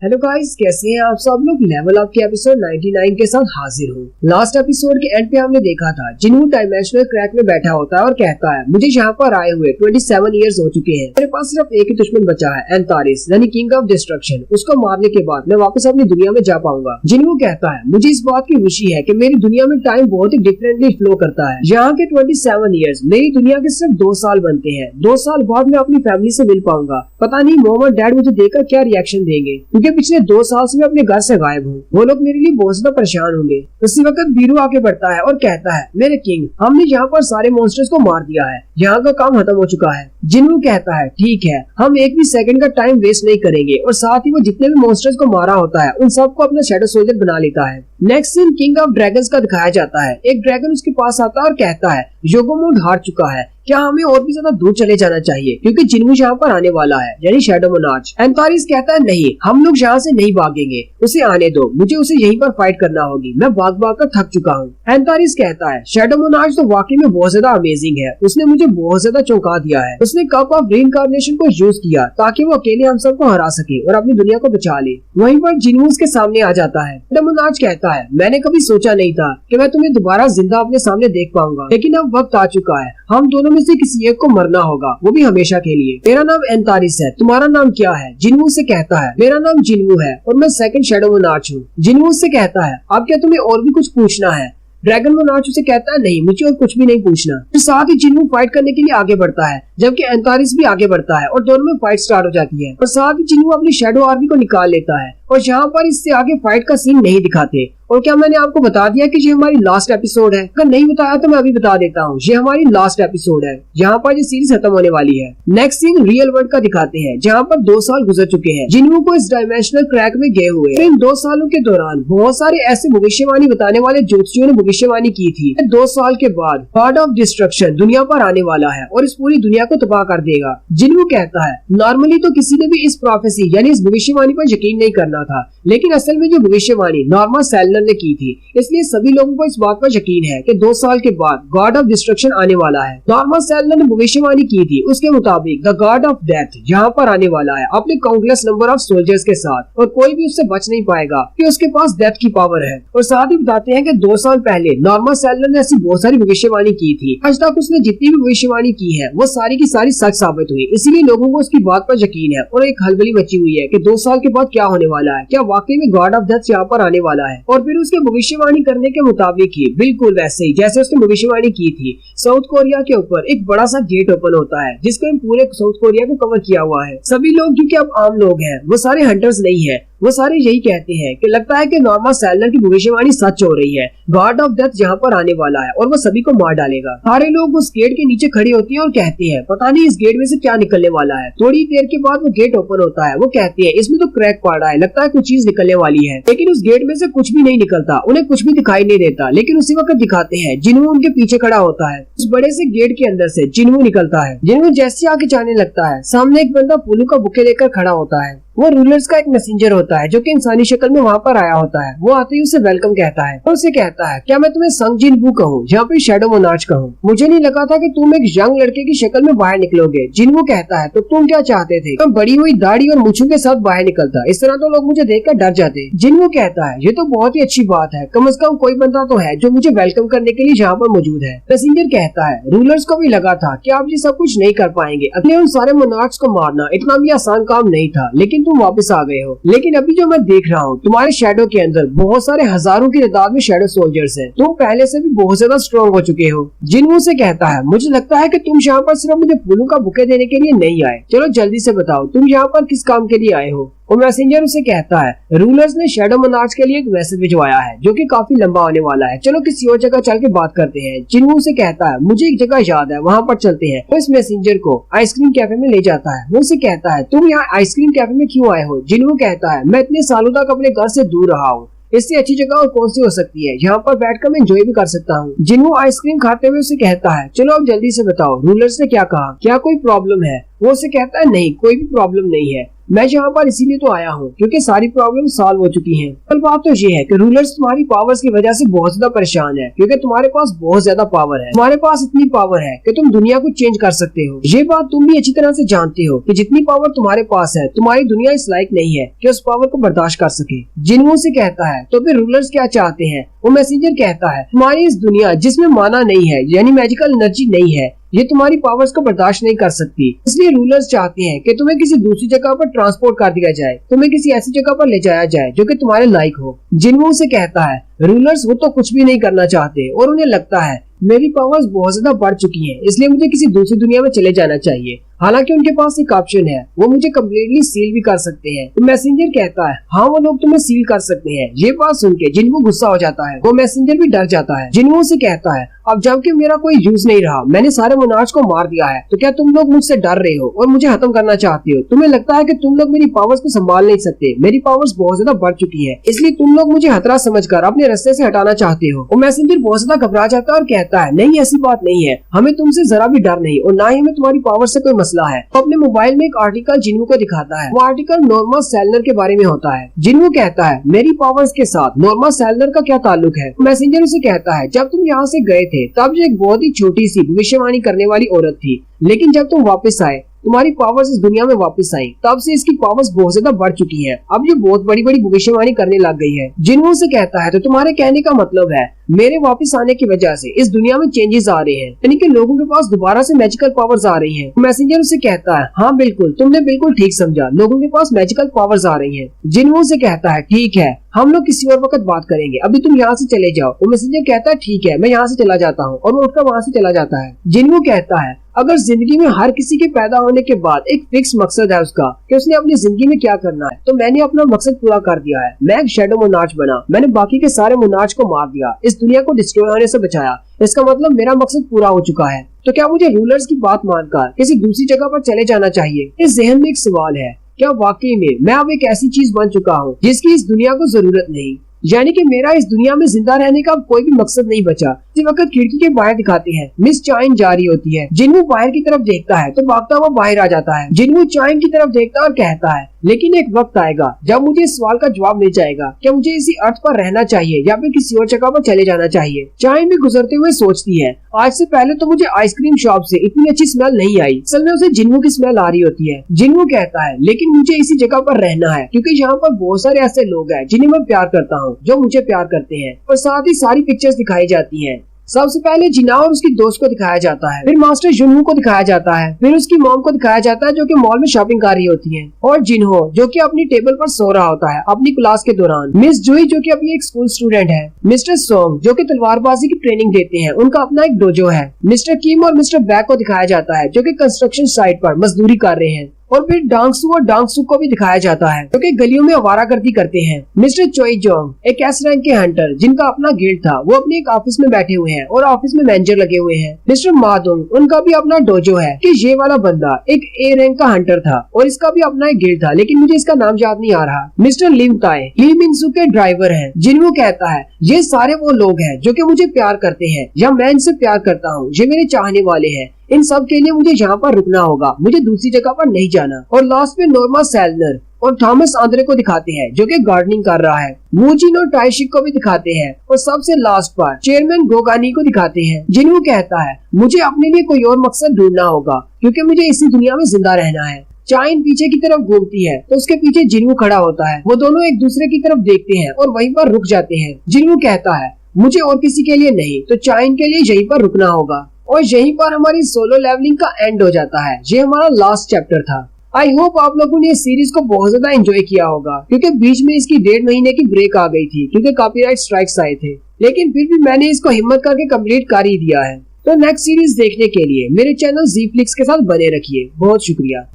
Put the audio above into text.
Hello guys, कैसे हैं आप सब लोग। लेवल अप के एपिसोड 99 के साथ हाजिर हूँ। लास्ट एपिसोड के एंड पे हमने देखा था जिन्हू डायमेंशनल क्रैक में बैठा होता है और कहता है मुझे यहाँ पर आए हुए 27 इयर्स हो चुके हैं, मेरे पास सिर्फ एक ही दुश्मन बचा है, एंतारिस यानी किंग ऑफ डिस्ट्रक्शन। उसको मारने के बाद मैं वापस अपनी दुनिया में जा पाऊंगा। जिन्हू कहता है मुझे इस बात की खुशी है कि मेरी दुनिया में टाइम बहुत ही डिफरेंटली फ्लो करता है। यहाँ के 27 इयर्स मेरी दुनिया के सिर्फ 2 साल बनते हैं। 2 साल बाद मैं अपनी फैमिली से मिल पाऊंगा। पता नहीं मॉम और डैड मुझे देखकर क्या रिएक्शन देंगे, क्योंकि पिछले 2 साल से मैं अपने घर से गायब हूँ। वो लोग मेरे लिए बहुत ज्यादा परेशान होंगे। उसी वक्त बीरू आके बढ़ता है और कहता है मेरे किंग, हमने यहाँ पर सारे मॉन्स्टर्स को मार दिया है, यहाँ का काम खत्म हो चुका है। जिन्हू कहता है ठीक है, हम एक भी सेकंड का टाइम वेस्ट नहीं करेंगे, और साथ ही वो जितने भी मॉन्स्टर्स को मारा होता है उन सबको अपना शैडो सोल्जर बना लेता है। Next scene King of Dragons का दिखाया जाता है। एक ड्रैगन उसके पास आता है और कहता है योगोमोड हार चुका है, क्या हमें और भी ज्यादा दूर चले जाना चाहिए, क्योंकि जिन्हू यहाँ पर आने वाला है, यानी शैडो मोनार्च। एंतारिस कहता है नहीं, हम लोग यहाँ से नहीं भागेंगे, उसे आने दो, मुझे उसे यहीं पर फाइट करना होगी, मैं भाग भाग कर थक चुका हूँ। एंतारिस कहता है शैडो मोनार्च तो वाकई में बहुत ज्यादा अमेजिंग है, उसने मुझे बहुत ज्यादा चौंका दिया है। उसने कप ऑफ रीइंकार्नेशन को यूज किया ताकि वो अकेले हम सबको हरा सके और अपनी दुनिया को बचा ले। वहीं पर जिन्हू उसके सामने आ जाता है। शैडो मोनार्च कहता है मैंने कभी सोचा नहीं था कि मैं तुम्हें दोबारा जिंदा अपने सामने देख पाऊंगा, लेकिन अब वक्त आ चुका है, हम दोनों में से किसी एक को मरना होगा, वो भी हमेशा के लिए। मेरा नाम एंतारिस है, तुम्हारा नाम क्या है। जिन्हू से कहता है मेरा नाम जिन्हू है और मैं सेकंड शैडो मोनार्च हूँ। जिन्हू से कहता है अब क्या तुम्हें और भी कुछ पूछना है। ड्रैगन मोनार्च उसे कहता है नहीं, मुझे और कुछ भी नहीं पूछना। फिर साथ ही जिन्हू फाइट करने के लिए आगे बढ़ता है, जबकि एंतारिस भी आगे बढ़ता है और दोनों में फाइट स्टार्ट हो जाती है। और साथ ही जिन्हू अपनी शैडो आर्मी को निकाल लेता है और यहाँ पर इससे आगे फाइट का सीन नहीं दिखाते। और क्या मैंने आपको बता दिया कि ये हमारी लास्ट एपिसोड है? अगर नहीं बताया तो मैं अभी बता देता हूँ, ये हमारी लास्ट एपिसोड है, यहाँ पर ये सीरीज खत्म होने वाली है। नेक्स्ट सीन रियल वर्ल्ड का दिखाते हैं, जहाँ पर 2 साल गुजर चुके हैं जिन्हू को इस डायमेंशनल क्रैक में गए हुए। इन 2 सालों के दौरान बहुत सारे ऐसे भविष्यवाणी बताने वाले ज्योतिषियों ने भविष्यवाणी की थी 2 साल के बाद गॉड ऑफ डिस्ट्रक्शन दुनिया पर आने वाला है और इस पूरी दुनिया को तबाह कर देगा। जिन्हू कहता है नॉर्मली तो किसी ने भी इस प्रोफेसी यानी इस भविष्यवाणी पर यकीन नहीं करना था, लेकिन असल में जो भविष्यवाणी नॉर्मा सेलर ने की थी, इसलिए सभी लोगों को इस बात पर यकीन है कि 2 साल के बाद गॉड ऑफ डिस्ट्रक्शन आने वाला है। नॉर्मा सेलर ने भविष्यवाणी की थी, उसके मुताबिक द गॉड ऑफ डेथ यहाँ पर आने वाला है अपने काउंटलेस नंबर ऑफ सोल्जर्स के साथ, और कोई भी उससे बच नहीं पाएगा कि उसके पास डेथ की पावर है। और साथ ही बताते हैं कि 2 साल पहले नॉर्मा सेलर ने ऐसी बहुत सारी भविष्यवाणी की थी, आज तक उसने जितनी भी भविष्यवाणी की है वो सारी की सारी सच साबित हुई, इसीलिए लोगों को उसकी बात पर यकीन है। और एक हलबली मची हुई है कि 2 साल के बाद क्या होने वाला है, क्या वाकई में गॉड ऑफ डेथ यहाँ पर आने वाला है। और फिर उसके भविष्यवाणी करने के मुताबिक ही बिल्कुल वैसे ही जैसे उसने भविष्यवाणी की थी, साउथ कोरिया के ऊपर एक बड़ा सा गेट ओपन होता है जिसको पूरे साउथ कोरिया को कवर किया हुआ है। सभी लोग क्योंकि अब आम लोग हैं, वो सारे हंटर्स नहीं है, वो सारे यही कहते हैं कि लगता है कि नॉर्मा सेलर की भविष्यवाणी सच हो रही है, गॉड ऑफ डेथ यहाँ पर आने वाला है और वो सभी को मार डालेगा। सारे लोग उस गेट के नीचे खड़े होते हैं और कहते हैं पता नहीं इस गेट में से क्या निकलने वाला है। थोड़ी देर के बाद वो गेट ओपन होता है, वो कहते हैं इसमें तो क्रैक पड़ रहा है, लगता है कुछ चीज निकलने वाली है, लेकिन उस गेट में से कुछ भी नहीं निकलता, उन्हें कुछ भी दिखाई नहीं देता। लेकिन उसी वक्त दिखाते हैं जिन्हू उनके पीछे खड़ा होता है। उस बड़े से गेट के अंदर से जिन्हू निकलता है। जिन्हू जैसे आगे जाने लगता है, सामने एक बंदा फूलों का बुके लेकर खड़ा होता है। वो रूलर्स का एक मैसेंजर होता है जो कि इंसानी शक्ल में वहाँ पर आया होता है। वो आते ही उसे वेलकम कहता है और उसे कहता है क्या मैं तुम्हें संग जिनवू कहूँ या फिर शैडो मोनार्च कहूँ? मुझे नहीं लगा था कि तुम एक यंग लड़के की शक्ल में बाहर निकलोगे। जिनवू कहता है तो तुम क्या चाहते थे? मैं बड़ी हुई दाढ़ी और मूंछों के साथ बाहर निकलता, इस तरह तो लोग मुझे देखकर डर जाते। जिनवू कहता है ये तो बहुत ही अच्छी बात है, कम से कम कोई बंदा तो है जो मुझे वेलकम करने के लिए यहाँ पर मौजूद है। मैसेंजर कहता है रूलर्स को भी लगा था कि आप ये सब कुछ नहीं कर पाएंगे, अपने उन सारे मोनार्च को मारना इतना भी आसान काम नहीं था, लेकिन तुम वापस आ गए हो। लेकिन अभी जो मैं देख रहा हूँ तुम्हारे शैडो के अंदर बहुत सारे हजारों की तादाद में शैडो सोल्जर्स हैं, तुम पहले से भी बहुत ज्यादा स्ट्रॉन्ग हो चुके हो। जिन्हू से कहता है मुझे लगता है कि तुम यहाँ पर सिर्फ मुझे फूलों का बुके देने के लिए नहीं आए, चलो जल्दी से बताओ तुम यहाँ पर किस काम के लिए आए हो? और मैसेंजर उसे कहता है रूलर्स ने शैडो मोनार्च के लिए एक मैसेज भिजवाया है जो कि काफी लंबा होने वाला है, चलो किसी और जगह चल के बात करते हैं। जिन्हू से कहता है मुझे एक जगह याद है, वहाँ पर चलते हैं। वो इस मैसेंजर को आइसक्रीम कैफे में ले जाता है। वो उसे कहता है तुम यहाँ आइसक्रीम कैफे में क्यों आए हो? जिन्हू कहता है मैं इतने सालों तक अपने घर से दूर रहा हूँ, इससे अच्छी जगह और कौन सी हो सकती है, यहाँ पर बैठकर मैं एंजॉय भी कर सकता हूँ। जिन्हू आइसक्रीम खाते हुए उसे कहता है चलो अब जल्दी से बताओ रूलर्स ने क्या कहा, क्या कोई प्रॉब्लम है? वो उसे कहता है नहीं, कोई भी प्रॉब्लम नहीं है। मैं यहाँ पर इसीलिए तो आया हूँ क्योंकि सारी प्रॉब्लम सॉल्व हो चुकी हैं। कल बात तो ये है कि रूलर्स तुम्हारी पावर्स की वजह से बहुत ज्यादा परेशान है क्योंकि तुम्हारे पास बहुत ज्यादा पावर है। तुम्हारे पास इतनी पावर है कि तुम दुनिया को चेंज कर सकते हो। ये बात तुम भी अच्छी तरह से जानते हो कि जितनी पावर तुम्हारे पास है तुम्हारी दुनिया इस लायक नहीं है कि उस पावर को बर्दाश्त कर सके। जिन्हों से कहता है तो फिर रूलर्स क्या चाहते हैं? वो मैसेंजर कहता है तुम्हारी इस दुनिया जिसमें माना नहीं है यानी मैजिकल एनर्जी नहीं है ये तुम्हारी पावर्स को बर्दाश्त नहीं कर सकती, इसलिए रूलर्स चाहते हैं कि तुम्हें किसी दूसरी जगह पर ट्रांसपोर्ट कर दिया जाए, तुम्हें किसी ऐसी जगह पर ले जाया जाए जो कि तुम्हारे लायक हो। जिन्हों से कहता है रूलर्स वो तो कुछ भी नहीं करना चाहते और उन्हें लगता है मेरी पावर्स बहुत ज्यादा बढ़ चुकी हैं, इसलिए मुझे किसी दूसरी दुनिया में चले जाना चाहिए। हालांकि उनके पास एक ऑप्शन है, वो मुझे कम्प्लीटली सील भी कर सकते हैं। तो मैसेंजर कहता है हाँ वो लोग तुम्हें सील कर सकते हैं। ये बात सुन के जिन्हों गुस्सा हो जाता है, वो मैसेंजर भी डर जाता है। जिन्हों से कहता है अब जबकि मेरा कोई यूज नहीं रहा, मैंने सारे मोनार्च को मार दिया है, तो क्या तुम लोग मुझसे डर रहे हो और मुझे खत्म करना चाहते हो? तुम्हें लगता है कि तुम लोग मेरी पावर्स को संभाल नहीं सकते, मेरी पावर्स बहुत ज्यादा बढ़ चुकी है, इसलिए तुम लोग मुझे खतरा समझकर अपने रास्ते से हटाना चाहते हो। और मैसेंजर बहुत ज्यादा घबरा जाता है और कहता है नहीं ऐसी बात नहीं है, हमें तुमसे जरा भी डर नहीं और ना ही हमें तुम्हारी पावर से कोई मसला है। तो अपने मोबाइल में एक आर्टिकल जिन्हों को दिखाता है, वो आर्टिकल नॉर्मा सेलनर के बारे में होता है। जिन्हों कहता है मेरी पावर्स के साथ नॉर्मा सेलनर का क्या ताल्लुक है? मैसेंजर उसे कहता है जब तुम यहाँ से गए थे तब ये एक बहुत ही छोटी सी भविष्यवाणी करने वाली औरत थी, लेकिन जब तुम वापस आए तुम्हारी पावर्स इस दुनिया में वापस आई, तब से इसकी पावर्स बहुत ज्यादा बढ़ चुकी हैं। अब ये बहुत बड़ी बड़ी भविष्यवाणी करने लग गई है। जिन्हों से कहता है तो तुम्हारे कहने का मतलब है मेरे वापस आने की वजह से इस दुनिया में चेंजेस आ रहे हैं, यानी कि लोगों के पास दोबारा से मैजिकल पावर्स आ रही हैं। मैसेंजर उसे कहता है हाँ बिल्कुल, तुमने बिल्कुल ठीक समझा, लोगों के पास मैजिकल पावर्स आ रही हैं। जिन्हों से कहता है ठीक है हम लोग किसी और वक्त बात करेंगे, अभी तुम यहाँ से चले जाओ। वो मैसेंजर कहता है ठीक है मैं यहाँ से चला जाता हूँ और वो उठकर वहाँ से चला जाता है। जिन्हों कहता है अगर जिंदगी में हर किसी के पैदा होने के बाद एक फिक्स मकसद है उसका कि उसने अपनी जिंदगी में क्या करना है, तो मैंने अपना मकसद पूरा कर दिया है। मैं एक शैडो मोनार्च बना, मैंने बाकी के सारे मोनार्च को मार दिया, इस दुनिया को डिस्ट्रॉय होने से बचाया, इसका मतलब मेरा मकसद पूरा हो चुका है। तो क्या मुझे रूलर्स की बात मानकर किसी दूसरी जगह पर चले जाना चाहिए? इस जहन में एक सवाल है, क्या वाकई में मैं अब एक ऐसी चीज बन चुका हूँ जिसकी इस दुनिया को जरूरत नहीं, यानी कि मेरा इस दुनिया में जिंदा रहने का कोई भी मकसद नहीं बचा। इसी वक्त खिड़की के बाहर दिखाते हैं मिस चाइन जा रही होती है। जिन्हों बाहर की तरफ देखता है तो भागता हुआ बाहर आ जाता है। जिन्हों चाइन की तरफ देखता है और कहता है लेकिन एक वक्त आएगा जब मुझे इस सवाल का जवाब मिल जाएगा क्या मुझे इसी अर्थ पर रहना चाहिए या फिर किसी और जगह पर चले जाना चाहिए। चाइन भी गुजरते हुए सोचती है आज से पहले तो मुझे आइसक्रीम शॉप से इतनी अच्छी स्मेल नहीं आई, असल में उसे जिन्हों की स्मेल आ रही होती है। जिन्हों कहता है लेकिन मुझे इसी जगह पर रहना है क्योंकि यहाँ पर बहुत सारे ऐसे लोग हैं जिन्हें मैं प्यार करता हूँ, जो मुझे प्यार करते हैं। और साथ ही सारी पिक्चर्स दिखाई जाती हैं। सबसे पहले जिना और उसकी दोस्त को दिखाया जाता है, फिर मास्टर जुनू को दिखाया जाता है, फिर उसकी मॉम को दिखाया जाता है जो कि मॉल में शॉपिंग कर रही होती है, और जिन्हो जो कि अपनी टेबल पर सो रहा होता है अपनी क्लास के दौरान, मिस जुई जो कि अपनी एक स्कूल स्टूडेंट है, मिस्टर सोंग जो कि तलवारबाजी की ट्रेनिंग देते हैं, उनका अपना एक डोजो है, मिस्टर किम और मिस्टर बैक को दिखाया जाता है जो कि कंस्ट्रक्शन साइट पर मजदूरी कर रहे हैं, और फिर डांगसू और डांगसू को भी दिखाया जाता है जो कि गलियों में आवारागर्दी करते हैं। मिस्टर चोई जोंग एक एस रैंक के हंटर जिनका अपना गिल्ड था, वो अपने एक ऑफिस में बैठे हुए हैं और ऑफिस में मैनेजर लगे हुए हैं। मिस्टर मादुंग उनका भी अपना डोजो है कि ये वाला बंदा एक ए रैंक का हंटर था और इसका भी अपना एक गिल्ड था, लेकिन मुझे इसका नाम याद नहीं आ रहा। मिस्टर लिम ताए ली मिनसू के ड्राइवर है। जिन्हों कहता है ये सारे वो लोग हैं जो कि मुझे प्यार करते हैं या मैं इनसे प्यार करता हूँ, ये मेरे चाहने वाले हैं, इन सब के लिए मुझे यहाँ पर रुकना होगा, मुझे दूसरी जगह पर नहीं जाना। और लास्ट में नॉर्मा सेलनर और थॉमस आंद्रे को दिखाते हैं जो कि गार्डनिंग कर रहा है। वूजिन और टाइशिक को भी दिखाते हैं और सबसे लास्ट पर चेयरमैन गोगानी को दिखाते हैं। जिन्हों कहता है मुझे अपने लिए कोई और मकसद ढूंढना होगा क्योंकि मुझे इसी दुनिया में जिंदा रहना है। चाइन पीछे की तरफ घूमती है तो उसके पीछे जिन्हों खड़ा होता है, वो दोनों एक दूसरे की तरफ देखते हैं और वहीं पर रुक जाते हैं। जिन्हों कहता है मुझे और किसी के लिए नहीं, तो चाइन के लिए यहीं पर रुकना होगा। और यहीं पर हमारी सोलो लेवलिंग का एंड हो जाता है। ये हमारा लास्ट चैप्टर था। आई होप आप लोगों ने इस सीरीज को बहुत ज्यादा एंजॉय किया होगा क्योंकि बीच में इसकी 1.5 महीने की ब्रेक आ गई थी क्योंकि कॉपीराइट स्ट्राइक्स आए थे, लेकिन फिर भी मैंने इसको हिम्मत करके कंप्लीट कर ही दिया है। तो नेक्स्ट सीरीज देखने के लिए मेरे चैनल जी फ्लिक्स के साथ बने रखिए। बहुत शुक्रिया।